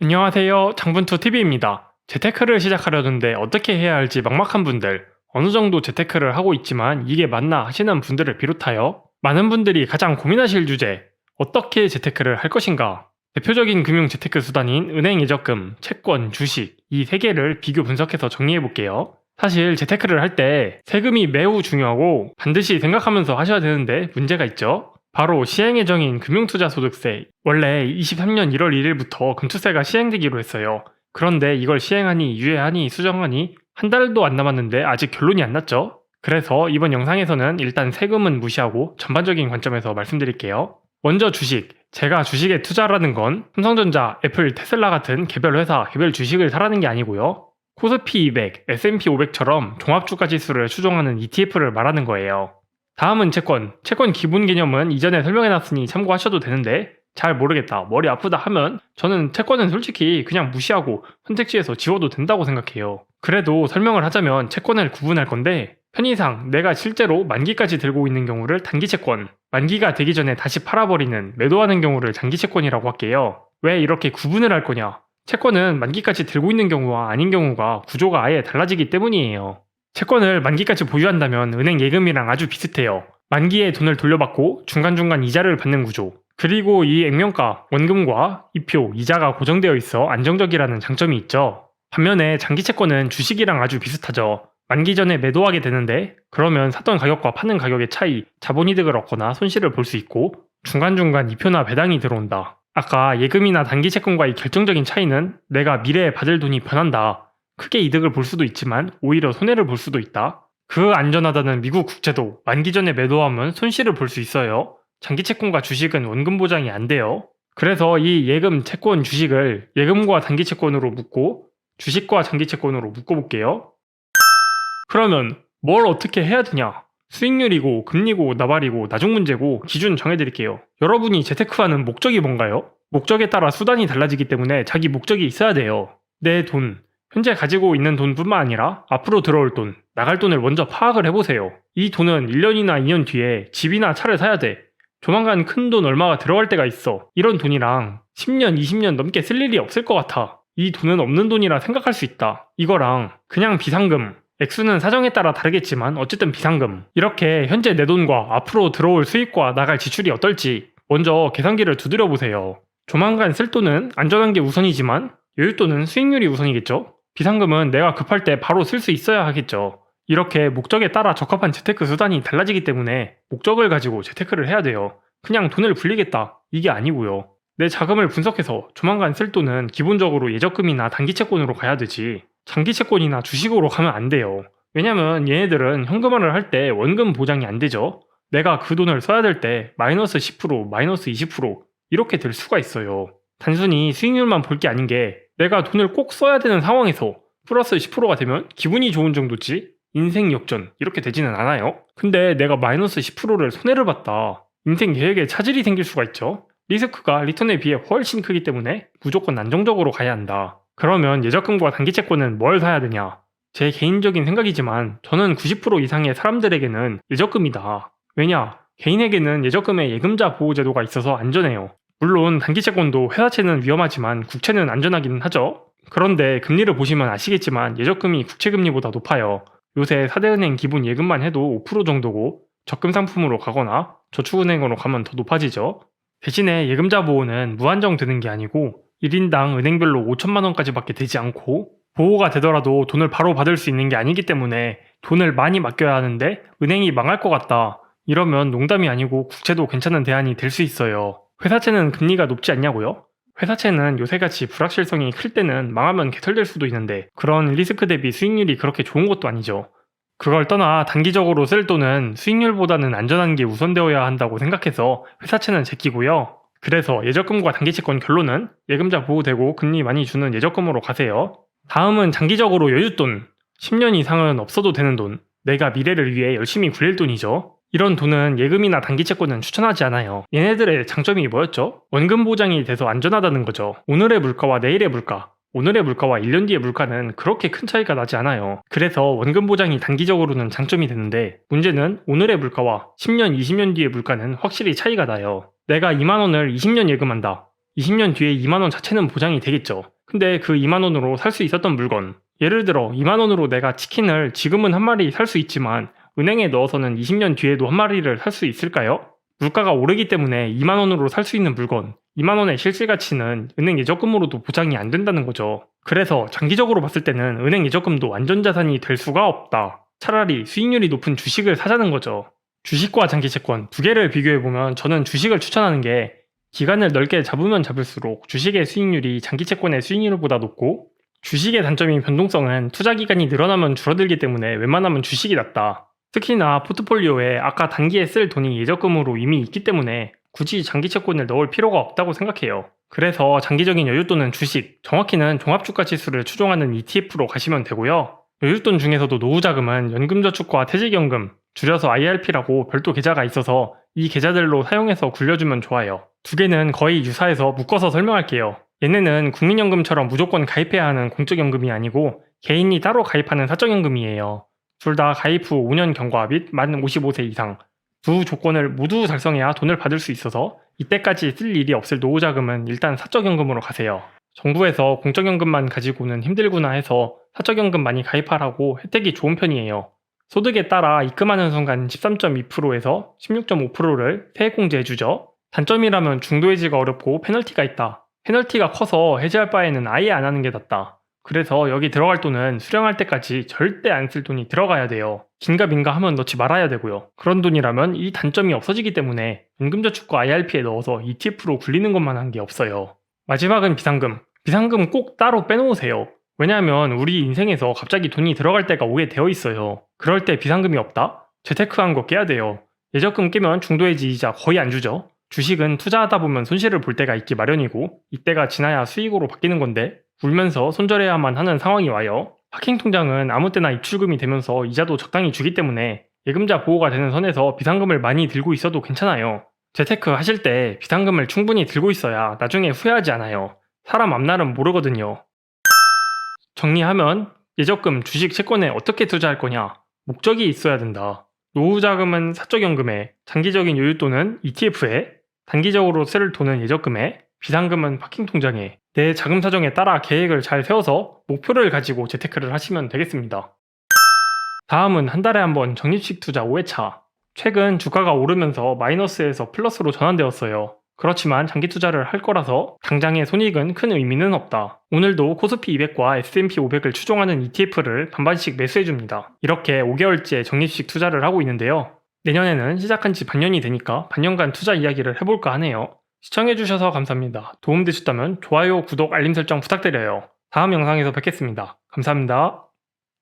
안녕하세요. 장분투TV입니다. 재테크를 시작하려는데 어떻게 해야 할지 막막한 분들, 어느 정도 재테크를 하고 있지만 이게 맞나 하시는 분들을 비롯하여 많은 분들이 가장 고민하실 주제, 어떻게 재테크를 할 것인가? 대표적인 금융 재테크 수단인 은행 예적금, 채권, 주식 이 세 개를 비교 분석해서 정리해 볼게요. 사실 재테크를 할 때 세금이 매우 중요하고 반드시 생각하면서 하셔야 되는데 문제가 있죠. 바로 시행 예정인 금융투자소득세. 원래 23년 1월 1일부터 금투세가 시행되기로 했어요. 그런데 이걸 시행하니, 유예하니, 수정하니 한 달도 안 남았는데 아직 결론이 안 났죠? 그래서 이번 영상에서는 일단 세금은 무시하고 전반적인 관점에서 말씀드릴게요. 먼저 주식. 제가 주식에 투자라는 건 삼성전자, 애플, 테슬라 같은 개별 회사, 개별 주식을 사라는 게 아니고요. 코스피 200, S&P 500처럼 종합주가 지수를 추종하는 ETF를 말하는 거예요. 다음은 채권. 채권 기본 개념은 이전에 설명해놨으니 참고하셔도 되는데 잘 모르겠다, 머리 아프다 하면 저는 채권은 솔직히 그냥 무시하고 선택지에서 지워도 된다고 생각해요. 그래도 설명을 하자면 채권을 구분할 건데 편의상 내가 실제로 만기까지 들고 있는 경우를 단기채권, 만기가 되기 전에 다시 팔아버리는 매도하는 경우를 장기채권이라고 할게요. 왜 이렇게 구분을 할 거냐? 채권은 만기까지 들고 있는 경우와 아닌 경우가 구조가 아예 달라지기 때문이에요. 채권을 만기까지 보유한다면 은행 예금이랑 아주 비슷해요. 만기에 돈을 돌려받고 중간중간 이자를 받는 구조. 그리고 이 액면가, 원금과 이표, 이자가 고정되어 있어 안정적이라는 장점이 있죠. 반면에 장기채권은 주식이랑 아주 비슷하죠. 만기 전에 매도하게 되는데 그러면 사던 가격과 파는 가격의 차이, 자본이득을 얻거나 손실을 볼 수 있고 중간중간 이표나 배당이 들어온다. 아까 예금이나 단기채권과의 결정적인 차이는 내가 미래에 받을 돈이 변한다. 크게 이득을 볼 수도 있지만 오히려 손해를 볼 수도 있다. 그 안전하다는 미국 국채도 만기 전에 매도하면 손실을 볼 수 있어요. 장기채권과 주식은 원금 보장이 안 돼요. 그래서 이 예금, 채권, 주식을 예금과 단기채권으로 묶고 주식과 장기채권으로 묶어볼게요. 그러면 뭘 어떻게 해야 되냐? 수익률이고 금리고 나발이고 나중 문제고 기준 정해드릴게요. 여러분이 재테크하는 목적이 뭔가요? 목적에 따라 수단이 달라지기 때문에 자기 목적이 있어야 돼요. 내 돈, 현재 가지고 있는 돈뿐만 아니라 앞으로 들어올 돈, 나갈 돈을 먼저 파악을 해보세요. 이 돈은 1년이나 2년 뒤에 집이나 차를 사야 돼. 조만간 큰 돈 얼마가 들어갈 때가 있어. 이런 돈이랑 10년, 20년 넘게 쓸 일이 없을 것 같아. 이 돈은 없는 돈이라 생각할 수 있다. 이거랑 그냥 비상금, 액수는 사정에 따라 다르겠지만 어쨌든 비상금. 이렇게 현재 내 돈과 앞으로 들어올 수입과 나갈 지출이 어떨지 먼저 계산기를 두드려 보세요. 조만간 쓸 돈은 안전한 게 우선이지만 여윳돈은 수익률이 우선이겠죠? 비상금은 내가 급할 때 바로 쓸 수 있어야 하겠죠. 이렇게 목적에 따라 적합한 재테크 수단이 달라지기 때문에 목적을 가지고 재테크를 해야 돼요. 그냥 돈을 불리겠다, 이게 아니고요. 내 자금을 분석해서 조만간 쓸 돈은 기본적으로 예적금이나 단기채권으로 가야 되지 장기채권이나 주식으로 가면 안 돼요. 왜냐면 얘네들은 현금화를 할 때 원금 보장이 안 되죠. 내가 그 돈을 써야 될 때 마이너스 10%, 마이너스 20% 이렇게 될 수가 있어요. 단순히 수익률만 볼 게 아닌 게 내가 돈을 꼭 써야 되는 상황에서 플러스 10%가 되면 기분이 좋은 정도지 인생 역전 이렇게 되지는 않아요. 근데 내가 마이너스 10%를 손해를 봤다. 인생 계획에 차질이 생길 수가 있죠. 리스크가 리턴에 비해 훨씬 크기 때문에 무조건 안정적으로 가야 한다. 그러면 예적금과 단기채권은 뭘 사야 되냐? 제 개인적인 생각이지만 저는 90% 이상의 사람들에게는 예적금이다. 왜냐? 개인에게는 예적금에 예금자 보호제도가 있어서 안전해요. 물론 단기채권도 회사채는 위험하지만 국채는 안전하기는 하죠. 그런데 금리를 보시면 아시겠지만 예적금이 국채금리보다 높아요. 요새 4대 은행 기본 예금만 해도 5% 정도고 적금 상품으로 가거나 저축은행으로 가면 더 높아지죠. 대신에 예금자 보호는 무한정 되는 게 아니고 1인당 은행별로 5천만 원까지밖에 되지 않고 보호가 되더라도 돈을 바로 받을 수 있는 게 아니기 때문에 돈을 많이 맡겨야 하는데 은행이 망할 것 같다. 이러면 농담이 아니고 국채도 괜찮은 대안이 될 수 있어요. 회사채는 금리가 높지 않냐고요? 회사채는 요새같이 불확실성이 클 때는 망하면 개털될 수도 있는데 그런 리스크 대비 수익률이 그렇게 좋은 것도 아니죠. 그걸 떠나 단기적으로 쓸 돈은 수익률보다는 안전한 게 우선되어야 한다고 생각해서 회사채는 제끼고요. 그래서 예적금과 단기채권 결론은 예금자 보호되고 금리 많이 주는 예적금으로 가세요. 다음은 장기적으로 여윳돈. 10년 이상은 없어도 되는 돈. 내가 미래를 위해 열심히 굴릴 돈이죠. 이런 돈은 예금이나 단기채권은 추천하지 않아요. 얘네들의 장점이 뭐였죠? 원금 보장이 돼서 안전하다는 거죠. 오늘의 물가와 내일의 물가, 오늘의 물가와 1년 뒤의 물가는 그렇게 큰 차이가 나지 않아요. 그래서 원금 보장이 단기적으로는 장점이 되는데 문제는 오늘의 물가와 10년, 20년 뒤의 물가는 확실히 차이가 나요. 내가 2만 원을 20년 예금한다. 20년 뒤에 2만 원 자체는 보장이 되겠죠. 근데 그 2만 원으로 살 수 있었던 물건, 예를 들어 2만 원으로 내가 치킨을 지금은 한 마리 살 수 있지만 은행에 넣어서는 20년 뒤에도 한 마리를 살 수 있을까요? 물가가 오르기 때문에 2만 원으로 살 수 있는 물건, 2만 원의 실질 가치는 은행 예적금으로도 보장이 안 된다는 거죠. 그래서 장기적으로 봤을 때는 은행 예적금도 안전자산이 될 수가 없다. 차라리 수익률이 높은 주식을 사자는 거죠. 주식과 장기채권 두 개를 비교해보면 저는 주식을 추천하는 게 기간을 넓게 잡으면 잡을수록 주식의 수익률이 장기채권의 수익률보다 높고, 주식의 단점인 변동성은 투자 기간이 늘어나면 줄어들기 때문에 웬만하면 주식이 낫다. 특히나 포트폴리오에 아까 단기에 쓸 돈이 예적금으로 이미 있기 때문에 굳이 장기 채권을 넣을 필요가 없다고 생각해요. 그래서 장기적인 여윳돈은 주식, 정확히는 종합주가지수를 추종하는 ETF로 가시면 되고요. 여윳돈 중에서도 노후자금은 연금저축과 퇴직연금, 줄여서 IRP라고 별도 계좌가 있어서 이 계좌들로 사용해서 굴려주면 좋아요. 두 개는 거의 유사해서 묶어서 설명할게요. 얘네는 국민연금처럼 무조건 가입해야 하는 공적연금이 아니고 개인이 따로 가입하는 사적연금이에요. 둘 다 가입 후 5년 경과 및 만 55세 이상 두 조건을 모두 달성해야 돈을 받을 수 있어서 이때까지 쓸 일이 없을 노후자금은 일단 사적연금으로 가세요. 정부에서 공적연금만 가지고는 힘들구나 해서 사적연금 많이 가입하라고 혜택이 좋은 편이에요. 소득에 따라 입금하는 순간 13.2%에서 16.5%를 세액공제해주죠. 단점이라면 중도해지가 어렵고 페널티가 있다. 페널티가 커서 해지할 바에는 아예 안 하는 게 낫다. 그래서 여기 들어갈 돈은 수령할 때까지 절대 안 쓸 돈이 들어가야 돼요. 긴가민가 하면 넣지 말아야 되고요. 그런 돈이라면 이 단점이 없어지기 때문에 연금저축과 IRP에 넣어서 ETF로 굴리는 것만 한 게 없어요. 마지막은 비상금. 비상금 꼭 따로 빼놓으세요. 왜냐하면 우리 인생에서 갑자기 돈이 들어갈 때가 오게 되어 있어요. 그럴 때 비상금이 없다? 재테크한 거 깨야 돼요. 예적금 깨면 중도해지 이자 거의 안 주죠. 주식은 투자하다 보면 손실을 볼 때가 있기 마련이고 이때가 지나야 수익으로 바뀌는 건데 울면서 손절해야만 하는 상황이 와요. 파킹 통장은 아무 때나 입출금이 되면서 이자도 적당히 주기 때문에 예금자 보호가 되는 선에서 비상금을 많이 들고 있어도 괜찮아요. 재테크 하실 때 비상금을 충분히 들고 있어야 나중에 후회하지 않아요. 사람 앞날은 모르거든요. 정리하면 예적금, 주식, 채권에 어떻게 투자할 거냐? 목적이 있어야 된다. 노후자금은 사적연금에, 장기적인 여윳돈은 ETF에, 단기적으로 쓸 돈은 예적금에, 비상금은 파킹통장에, 내 자금 사정에 따라 계획을 잘 세워서 목표를 가지고 재테크를 하시면 되겠습니다. 다음은 한 달에 한 번 적립식 투자 5회차. 최근 주가가 오르면서 마이너스에서 플러스로 전환되었어요. 그렇지만 장기 투자를 할 거라서 당장의 손익은 큰 의미는 없다. 오늘도 코스피 200과 S&P 500을 추종하는 ETF를 반반씩 매수해줍니다. 이렇게 5개월째 적립식 투자를 하고 있는데요. 내년에는 시작한 지 반년이 되니까 반년간 투자 이야기를 해볼까 하네요. 시청해주셔서 감사합니다. 도움되셨다면 좋아요, 구독, 알림 설정 부탁드려요. 다음 영상에서 뵙겠습니다. 감사합니다.